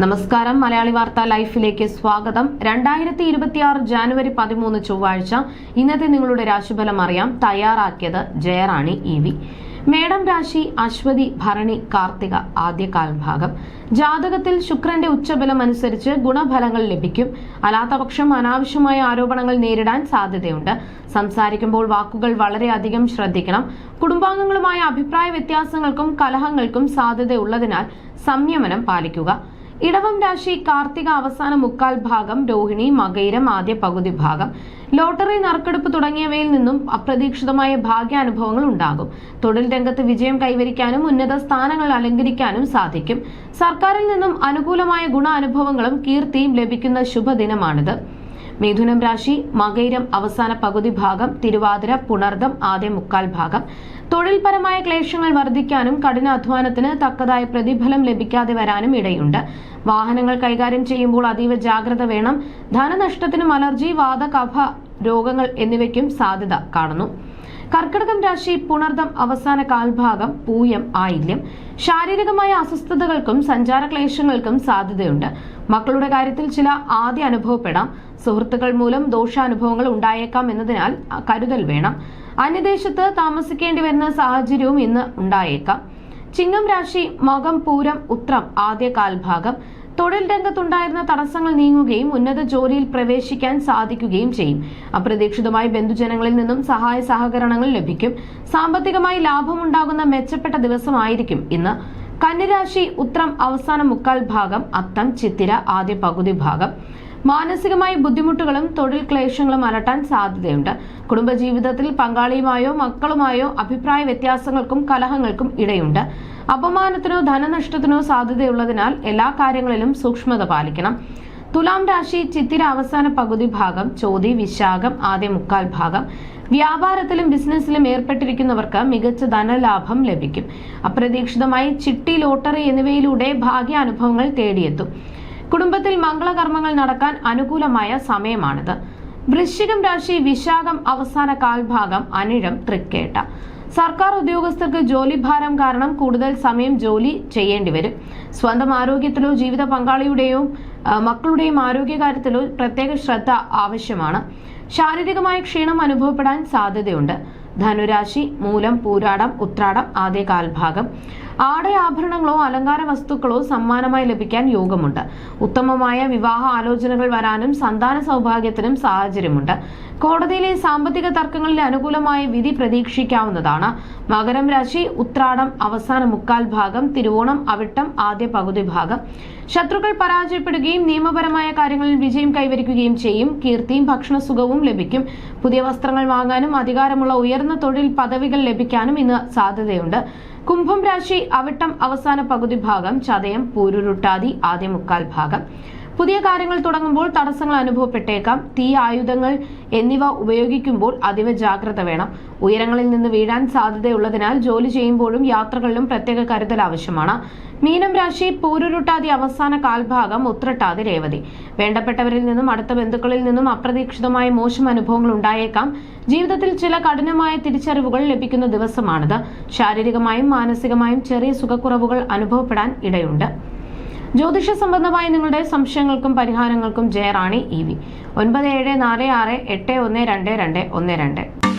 നമസ്കാരം. മലയാളി വാർത്ത ലൈഫിലേക്ക് സ്വാഗതം. 2026 ജനുവരി 13 ചൊവ്വാഴ്ച ഇന്നത്തെ നിങ്ങളുടെ രാശിഫലം അറിയാം. തയ്യാറാക്കിയത് ജയറാണി EV. മേടം രാശി അശ്വതി ഭരണി കാർത്തിക ആദ്യ കാൽഭാഗം. ജാതകത്തിൽ ശുക്രന്റെ ഉച്ചബലം അനുസരിച്ച് ഗുണഫലങ്ങൾ ലഭിക്കും. അല്ലാത്തപക്ഷം അനാവശ്യമായ ആരോപണങ്ങൾ നേരിടാൻ സാധ്യതയുണ്ട്. സംസാരിക്കുമ്പോൾ വാക്കുകൾ വളരെയധികം ശ്രദ്ധിക്കണം. കുടുംബാംഗങ്ങളുമായ അഭിപ്രായ വ്യത്യാസങ്ങൾക്കും കലഹങ്ങൾക്കും സാധ്യതയുള്ളതിനാൽ സംയമനം പാലിക്കുക. ഇടവം രാശി കാർത്തിക അവസാന മുക്കാൽ ഭാഗം, രോഹിണി മകയിരം ആദ്യ പകുതി ഭാഗം. ലോട്ടറി, നറുക്കെടുപ്പ് തുടങ്ങിയവയിൽ നിന്നും അപ്രതീക്ഷിതമായ ഭാഗ്യാനുഭവങ്ങൾ ഉണ്ടാകും. തൊഴിൽ രംഗത്ത് വിജയം കൈവരിക്കാനും ഉന്നത സ്ഥാനങ്ങൾ അലങ്കരിക്കാനും സാധിക്കും. സർക്കാരിൽ നിന്നും അനുകൂലമായ ഗുണാനുഭവങ്ങളും കീർത്തിയും ലഭിക്കുന്ന ശുഭദിനമാണിത്. മിഥുനം രാശി മകയിരം അവസാന പകുതി ഭാഗം, തിരുവാതിര പുണർദം ആദ്യ മുക്കാൽ ഭാഗം. തൊഴിൽപരമായ ക്ലേശങ്ങൾ വർദ്ധിക്കാനും കഠിനാധ്വാനത്തിന് തക്കതായ പ്രതിഫലം ലഭിക്കാതെ വരാനും ഇടയുണ്ട്. വാഹനങ്ങൾ കൈകാര്യം ചെയ്യുമ്പോൾ അതീവ ജാഗ്രത വേണം. ധനനഷ്ടത്തിനും അലർജി, വാത, കഫ രോഗങ്ങൾ എന്നിവയ്ക്കും സാധ്യത കാണുന്നു. കർക്കിടകം രാശി പുണർദം അവസാന കാൽഭാഗം, പൂയം ആയില്യം. ശാരീരികമായ അസ്വസ്ഥതകൾക്കും സഞ്ചാരക്ലേശങ്ങൾക്കും സാധ്യതയുണ്ട്. മക്കളുടെ കാര്യത്തിൽ ചില ആദ്യ അനുഭവപ്പെടാം. സുഹൃത്തുക്കൾ മൂലം ദോഷാനുഭവങ്ങൾ ഉണ്ടായേക്കാം എന്നതിനാൽ കരുതൽ വേണം. അന്യദേശത്ത് താമസിക്കേണ്ടി വരുന്ന സാഹചര്യവും ഇന്ന് ഉണ്ടായേക്കാം. ചിങ്ങം രാശി മകം പൂരം ഉത്രം ആദ്യ കാൽഭാഗം. തൊഴിൽ രംഗത്തുണ്ടായിരുന്ന തടസ്സങ്ങൾ നീങ്ങുകയും ഉന്നത ജോലിയിൽ പ്രവേശിക്കാൻ സാധിക്കുകയും ചെയ്യും. അപ്രതീക്ഷിതമായി ബന്ധുജനങ്ങളിൽ നിന്നും സഹായ സഹകരണങ്ങൾ ലഭിക്കും. സാമ്പത്തികമായി ലാഭമുണ്ടാകുന്ന മെച്ചപ്പെട്ട ദിവസമായിരിക്കും ഇന്ന്. കന്നിരാശി ഉത്രം അവസാന മുക്കാൽ ഭാഗം, അത്തം ചിത്തിര ആദ്യ പകുതി ഭാഗം. മാനസികമായ ബുദ്ധിമുട്ടുകളും തൊഴിൽ ക്ലേശങ്ങളും അലട്ടാൻ സാധ്യതയുണ്ട്. കുടുംബജീവിതത്തിൽ പങ്കാളിയുമായോ മക്കളുമായോ അഭിപ്രായ വ്യത്യാസങ്ങൾക്കും കലഹങ്ങൾക്കും ഇടയുണ്ട്. അപമാനത്തിനോ ധനനഷ്ടത്തിനോ സാധ്യതയുള്ളതിനാൽ എല്ലാ കാര്യങ്ങളിലും സൂക്ഷ്മത പാലിക്കണം. തുലാം രാശി ചിത്തിര അവസാന പകുതി ഭാഗം, ചോതി വിശാഖം ആദ്യ മുക്കാൽ ഭാഗം. വ്യാപാരത്തിലും ബിസിനസ്സിലും ഏർപ്പെട്ടിരിക്കുന്നവർക്ക് മികച്ച ധനലാഭം ലഭിക്കും. അപ്രതീക്ഷിതമായി ചിട്ടി, ലോട്ടറി എന്നിവയിലൂടെ ഭാഗ്യാനുഭവങ്ങൾ തേടിയെത്തും. കുടുംബത്തിൽ മംഗളകർമ്മങ്ങൾ നടക്കാൻ അനുകൂലമായ സമയമാണിത്. വൃശ്ചികം രാശി വിശാഖം അവസാന കാൽഭാഗം, അനിഴം തൃക്കേട്ട. സർക്കാർ ഉദ്യോഗസ്ഥർക്ക് ജോലിഭാരം കാരണം കൂടുതൽ സമയം ജോലി ചെയ്യേണ്ടി വരും. സ്വന്തം ആരോഗ്യത്തിലോ ജീവിത പങ്കാളിയുടെയോ മക്കളുടെയും ആരോഗ്യകാര്യത്തിലോ പ്രത്യേക ശ്രദ്ധ ആവശ്യമാണ്. ശാരീരികമായ ക്ഷീണം അനുഭവപ്പെടാൻ സാധ്യതയുണ്ട്. ധനുരാശി മൂലം പൂരാടം ഉത്രാടം ആദ്യ കാൽഭാഗം. ആഭരണങ്ങളോ അലങ്കാര വസ്തുക്കളോ സമ്മാനമായി ലഭിക്കാൻ യോഗമുണ്ട്. ഉത്തമമായ വിവാഹ ആലോചനകൾ വരാനും സന്താന സൗഭാഗ്യത്തിനും സാഹചര്യമുണ്ട്. കോടതിയിലെ സാമ്പത്തിക തർക്കങ്ങളിൽ അനുകൂലമായ വിധി പ്രതീക്ഷിക്കാവുന്നതാണ്. മകരം രാശി ഉത്രാടം അവസാന മുക്കാൽ ഭാഗം, തിരുവോണം അവിട്ടം ആദ്യ പകുതി ഭാഗം. ശത്രുക്കൾ പരാജയപ്പെടുകയും നിയമപരമായ കാര്യങ്ങളിൽ വിജയം കൈവരിക്കുകയും ചെയ്യും. കീർത്തിയും ഭക്ഷണസുഖവും ലഭിക്കും. പുതിയ വസ്ത്രങ്ങൾ വാങ്ങാനും അധികാരമുള്ള ഉയർന്ന തൊഴിൽ പദവികൾ ലഭിക്കാനും ഇന്ന് സാധ്യതയുണ്ട്. കുംഭം രാശി അവിട്ടം അവസാന പകുതി ഭാഗം, ചതയം പൂരുരുട്ടാതി ആദ്യ മുക്കാൽ ഭാഗം. പുതിയ കാര്യങ്ങൾ തുടങ്ങുമ്പോൾ തടസ്സങ്ങൾ അനുഭവപ്പെട്ടേക്കാം. തീ, ആയുധങ്ങൾ എന്നിവ ഉപയോഗിക്കുമ്പോൾ അതീവ ജാഗ്രത വേണം. ഉയരങ്ങളിൽ നിന്ന് വീഴാൻ സാധ്യതയുള്ളതിനാൽ ജോലി ചെയ്യുമ്പോഴും യാത്രകളിലും പ്രത്യേക കരുതൽ ആവശ്യമാണ്. മീനം രാശി പൂരുരുട്ടാതി അവസാന കാൽഭാഗം, ഉത്രട്ടാതി രേവതി. വേണ്ടപ്പെട്ടവരിൽ നിന്നും അടുത്ത ബന്ധുക്കളിൽ നിന്നും അപ്രതീക്ഷിതമായ മോശം അനുഭവങ്ങൾ ഉണ്ടായേക്കാം. ജീവിതത്തിൽ ചില കഠിനമായ തിരിച്ചറിവുകൾ ലഭിക്കുന്ന ദിവസമാണിത്. ശാരീരികമായും മാനസികമായും ചെറിയ സുഖക്കുറവുകൾ അനുഭവപ്പെടാൻ ഇടയുണ്ട്. ജ്യോതിഷ സംബന്ധമായ നിങ്ങളുടെ സംശയങ്ങൾക്കും പരിഹാരങ്ങൾക്കും ജയറാണി EV 9746812212.